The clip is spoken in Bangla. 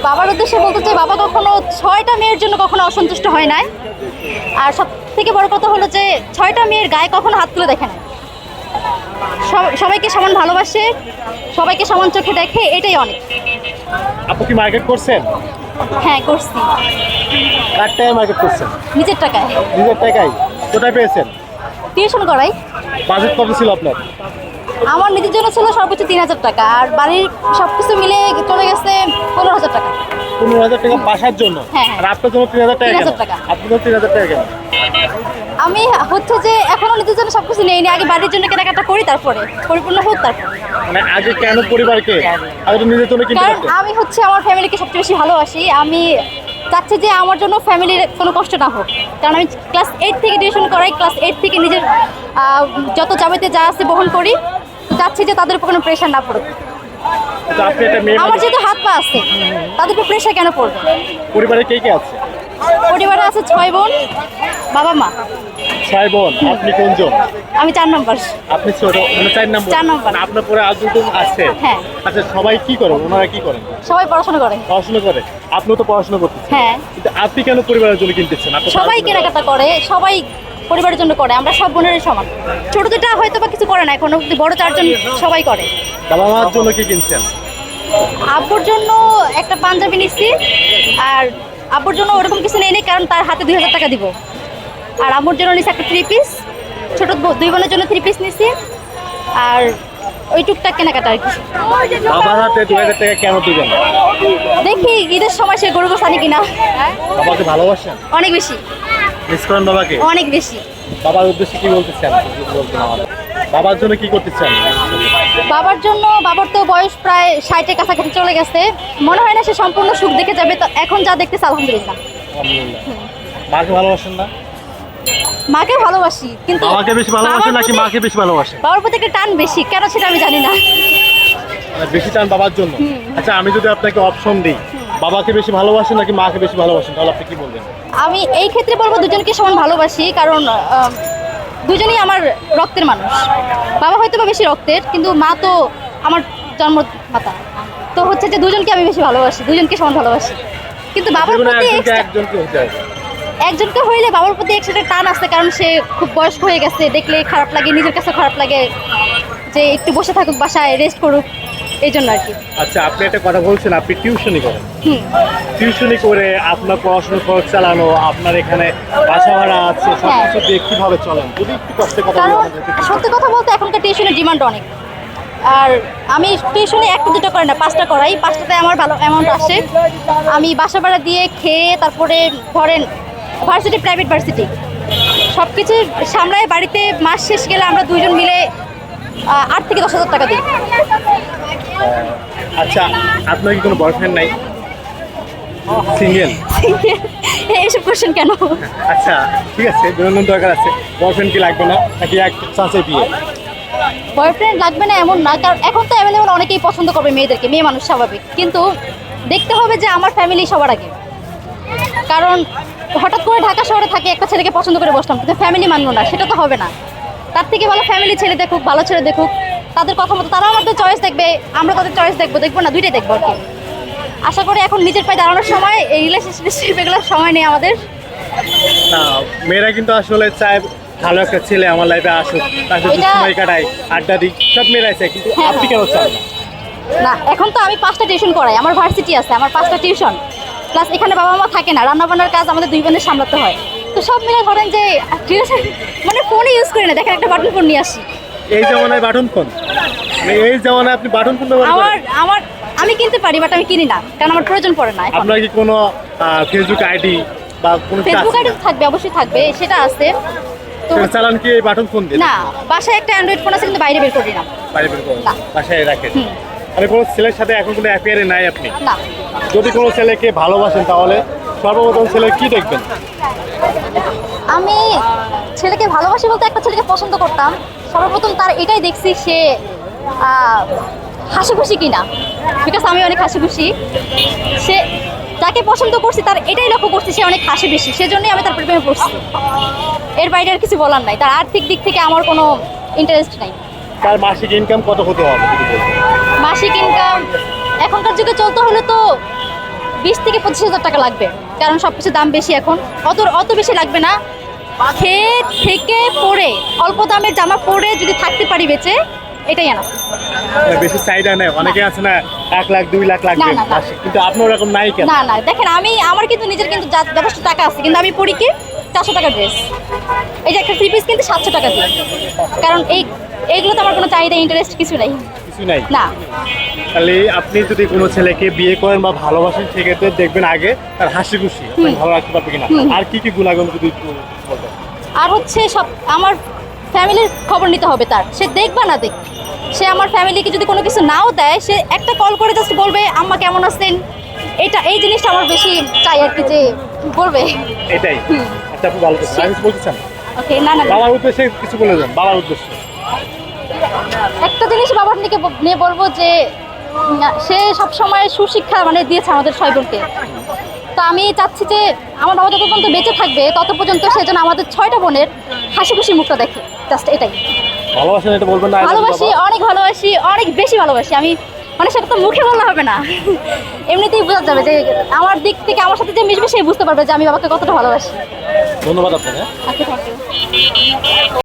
বাবার উদ্দেশ্যে বলতে চাই, বাবা কখনো 6টা মেয়ের জন্য কখনো অসন্তুষ্ট হয় নাই। আর সব থেকে বড় কথা হলো যে 6টা মেয়ের গায়ে কখনো হাত তুলে দেখে না। সবাইকে সমান ভালোবাসে, সবাইকে সমান চোখে দেখে, এটাই অনেক। আপু কি মার্কেট করছেন? হ্যাঁ, করছি। কার টাকায় মার্কেট করছেন? নিজের টাকায়। নিজের টাকায়? কোথায় পেয়েছেন? টিউশন করাই। বাজেট কত ছিল আপনার? আমার নিজের জন্য ছিল সর্বোচ্চ 3000 টাকা, আর বাড়ির সব কিছু মিলে চলে গেছে 15,000 টাকা। 15,000 টাকা বাসার জন্য? হ্যাঁ, হ্যাঁ। আর আপনার জন্য 3,000 টাকা? 3,000 টাকা। আপনার জন্য 3,000 টাকা কেন? আমি হচ্ছে যে এখনো নিজের জন্য সবকিছু নেইনি, আগে বাড়ির জন্য কেনাকাটা করি, তারপরে পরিপূর্ণ হোক তারপর। মানে আগে কেন পরিবারকে, আগে তো নিজের জন্য কিনতে কারণ পারতেন। আমি হচ্ছে আমার ফ্যামিলিকে সবচেয়ে বেশি ভালোবাসি। আমি চাচ্ছি যে আমার জন্য ফ্যামিলির কোনো কষ্ট না হোক, কারণ আমি ক্লাস 8 থেকে টিউশন করাই, ক্লাস 8 থেকে নিজের যত যাবতীয় যা আছে বহন করি। তো চাচ্ছি যে তাদের উপর কোনো প্রেশার না পড়ুক। তো আপনি একটা মেয়ে আমার মানুষ, যেহেতু হাত পা আছে, তাদের উপর প্রেশার কেন পড়বে? পরিবারে কে কে আছে? পরিবারে আছে 6 বোন, বাবা মা। 6 বোন। আপনি কোনজন? আমি 4 নম্বর। আপনি ছোট, মানে 4 নম্বর? 4 নম্বর। মানে আপনার পরে আর দুজন আছে? হ্যাঁ। আচ্ছা, সবাই কি করে? ওনারা কি করেন? সবাই পড়াশোনা করে। পড়াশোনা করে? আপনিও তো পড়াশোনা করতেছেন। হ্যাঁ। কিন্তু আপনি কেন পরিবারের জন্য কিনতেছেন? আপনি সবাই কেনাকাটা করে, সবাই পরিবারের জন্য করে। আমরা সব বোনেরই সমান। ছোট দুটা হয়তো বা কিছু করে না এখন, বড় 4 জন সবাই করে। বাবা মার জন্য কি কিনছেন? আব্বুর জন্য একটা পাঞ্জাবি নিচ্ছি, আর আব্বুর জন্য ওরকম কিছু নেই, কারণ তার হাতে 2000 টাকা দিব। আর আম্মুর জন্য নিচ্ছি একটা 3 পিস, ছোট 2 বোনের জন্য 3 পিস নিচ্ছি, আর ওই টুকটাক কেনাকাটা আর কি। বাবার হাতে 2000 টাকা কেন দিবেন? দেখি ঈদের সময় সে গরু গোছ আনি কিনা। বাবাকে ভালোবাসেন? অনেক বেশি, মিস করেন বাবাকে? অনেক বেশি। বাবার উদ্দেশ্যে কি বলতে চান? বলতেন আমাদের বাবার জন্য কি করতে চান? বাবার জন্য, বাবার তো বয়স প্রায় 60-এর কাছাকাছি চলে গেছে, মনে হয় না সে সম্পূর্ণ সুখ দেখে যাবে। তো এখন যা দেখতেছে আলহামদুলিল্লাহ। আলহামদুলিল্লাহ। মাকে ভালোবাসেন না? মাকে ভালোবাসি, কিন্তু বাবাকে বেশি ভালোবাসেন বাবার নাকি প্রতি- মাকে বেশি ভালোবাসেন? বাবার প্রতি একটা টান বেশি, কেন সেটা আমি জানি না। মানে বেশি টান বাবার জন্য? আচ্ছা, আমি যদি আপনাকে অপশন দিই, বাবাকে বেশি ভালোবাসেন নাকি মাকে বেশি ভালোবাসেন, তাহলে আপনি কি বলবেন? আমি এই ক্ষেত্রে বলবো দুজনকে সমান ভালোবাসি, কারণ দুজনেই আমার রক্তের মানুষ। বাবা হয়তো বা বেশি রক্তের, কিন্তু মা তো আমার জন্মদাতা। তো হচ্ছে যে দুজনকে আমি বেশি ভালোবাসি, দুজনকে সমান ভালোবাসি। কিন্তু বাবার যেকোনো প্রতি একজনকে হতে হবে। একজনকে হইলে বাবার প্রতি একসাথে টান আছে, কারণ সে খুব বয়স্ক হয়ে গেছে, দেখলে খারাপ লাগে, নিজের কাছে খারাপ লাগে যে একটু বসে থাকুক, বাসায় রেস্ট করুক, এই জন্য আর কি। আচ্ছা, আপনি একটা কথা বলছেন, আপনি টিউশনি করেন। হুম। টিউশনি করে আপনার পড়াশোনার খরচ চালানো, আপনার এখানে বাসা ভাড়া আছে, সব হ্যাঁ। কিছু দিয়ে কিভাবে চলেন? যদি একটু কষ্টের কথা কারণ বলেন আমাদেরকে। সত্যি কথা বলতে এখনকার টিউশনের ডিমান্ড অনেক। আর আমি টিউশনে 1-2টা করি না, 5টা করাই। 5টাতে আমার ভালো অ্যামাউন্ট আসে। আমি বাসা ভাড়া দিয়ে খেয়ে, তারপরে ধরেন ভার্সিটি, প্রাইভেট ভার্সিটি সব কিছু সামলায় বাড়িতে মাস শেষ গেলে আমরা দুইজন মিলে 8 থেকে 10,000 টাকা দিই। আচ্ছা, আপনার কি কোনো বয়ফ্রেন্ড নাই? সিঙ্গেল? এইসব কোশ্চেন কেন? আচ্ছা, ঠিক আছে, বিনোদন দরকার আছে। বয়ফ্রেন্ড কি লাগবে না, নাকি এক চান্সে বিয়ে? বয়ফ্রেন্ড লাগবে না এমন না, কারণ এখন তো অ্যাভেলেবল অনেকেই পছন্দ করবে মেয়েদেরকে, মেয়ে মানুষ স্বাভাবিক। কিন্তু দেখতে হবে যে আমার ফ্যামিলি সবার আগে। কারণ হঠাৎ করে ঢাকা শহরে থাকে একটা ছেলেকে পছন্দ করে বসলাম, কিন্তু ফ্যামিলি মানলো না, সেটা তো হবে না। তার থেকে ভালো ফ্যামিলি ছেলে দেখুক, ভালো ছেলে দেখুক, তাদের কথা মতো তারা আমাদের চয়েস দেখবে, আমরা তাদের চয়েস দেখবো না, দুইটাই দেখবো আর কি। আশা করি এখন নিজের পায়ে দাঁড়ানোর সময়, এই রিলেশনশিপ এগুলোর সময় নেই আমাদের। না, মেয়েরা কিন্তু আসলে চায় ভালো একটা ছেলে আমার লাইফে আসুক, তার সাথে এটা- সময় কাটাই, আড্ডা দিই, সব মেয়েরাই চায়। কিন্তু হ্যাঁ, আপনি কেন চান না? না, এখন তো আমি 5টা টিউশন করাই, আমার ভার্সিটি আছে, আমার 5টা টিউশন, প্লাস এখানে বাবা মা থাকে না, রান্নাবান্নার কাজ আমাদের 2 বোনের সামলাতে হয়। তো সব মিলে ধরেন যে মানে ফোনই ইউজ করি না, দেখেন একটা বাটন ফোন নিয়ে আসি। এই জামানায় বাটন ফোন? মানে এই জামানায় আপনি বাটন ফোন ব্যবহার আমার করেন? আমার আমি কিনতে পারি, বাট আমি কিনি না, কারণ আমার প্রয়োজন পড়ে না এখন। আপনার কি কোনো ফেসবুক আইডি বা কোনো ফেসবুক আইডি থাকবে, অবশ্যই থাকবে, সেটা আছে। তো চালান কি এই বাটন ফোন দিয়ে? না, বাসায় একটা অ্যান্ড্রয়েড ফোন আছে, কিন্তু বাইরে বের করি না। বাইরে বের করেন? না। বাসায় রাখেন? হুম। মানে কোনো ছেলের সাথে এখন কোনো অ্যাফেয়ারে নাই আপনি? না, যদি কোনো ছেলেকে ভালোবাসেন, তাহলে সর্বপ্রথম ছেলে কি দেখবেন? আমি ছেলেকে ভালোবাসি বলতে একটা ছেলেকে পছন্দ করতাম, সর্বপ্রথম তার এটাই দেখছি সে হাসি খুশি কিনা, বিকজ আমি অনেক হাসি খুশি। সে যাকে পছন্দ করছি তার এটাই লক্ষ্য করছি সে অনেক হাসি বেশি, সেজন্যই আমি তার প্রেমে পড়ছি। এর বাইরে আর কিছু বলার নাই। তার আর্থিক দিক থেকে আমার কোনো ইন্টারেস্ট নাই। তার মাসিক ইনকাম কত হতে হবে যদি বলতেন? মাসিক ইনকাম এখনকার যুগে চলতে হলে তো 20,000 থেকে 25,000 টাকা লাগবে, কারণ সব কিছুর দাম বেশি এখন। অত বেশি লাগবে না, খেয়ে থেকে পরে অল্প দামের জামা পরে যদি থাকতে পারি বেঁচে, এটাই আনা। বেশি চাহিদা নেই, অনেকে আছে না 1 লাখ 2 লাখ লাগবে না, না, না। কিন্তু আপনার এরকম নাই কেন? না না, দেখেন আমার কিন্তু নিজের কিন্তু যথেষ্ট টাকা আছে, কিন্তু আমি পরি কি 400 টাকার ড্রেস। এই যে একটা 3 পিস কিন্তু 700 টাকা দিয়ে, কারণ এইগুলোতে আমার কোনো চাহিদা ইন্টারেস্ট কিছু নাই। কিছু নাই না। তাহলে আপনি যদি কোনো ছেলেকে বিয়ে করেন বা ভালোবাসেন, সেক্ষেত্রে দেখবেন আগে তার হাসি খুশি আপনি ভালো রাখতে পারবে কিনা, আর কি কি গুণাগুণ যদি একটু বলতেন। আর হচ্ছে সব আমার ফ্যামিলির খবর নিতে হবে তার, সে দেখবা না দেখ, সে আমার ফ্যামিলিকে যদি কোনো কিছু নাও দেয়, সে একটা কল করে জাস্ট বলবে আম্মা কেমন আছেন, এই জিনিসটা আমার বেশি চাই আর কি, যে বলবে। এটাই। আচ্ছা, আপনি ভালো থাকবেন। আমি বলতেছেন ওকে, না না না। বাবার উদ্দেশ্যে কিছু বলে যান, বাবার উদ্দেশ্যে। একটা জিনিস বাবার নিয়ে বলবো যে সে সবসময় সুশিক্ষা মানে দিয়েছে আমাদের 6 বোনকে। তো আমি চাচ্ছি যে আমার বাবা যত পর্যন্ত বেঁচে থাকবে তত পর্যন্ত সে যেন আমাদের 6টা বোনের হাসি খুশি মুখটা দেখে, জাস্ট এটাই। ভালোবাসেন এটা বলবেন না? ভালোবাসি, অনেক ভালোবাসি, অনেক বেশি ভালোবাসি আমি, মানে সেটা তো মুখে বললে হবে না, এমনিতেই বোঝা যাবে যে আমার দিক থেকে আমার সাথে যে মিশবে সেই বুঝতে পারবে যে আমি বাবাকে কতটা ভালোবাসি। ধন্যবাদ আপনাকে। আচ্ছা, থ্যাংক ইউ।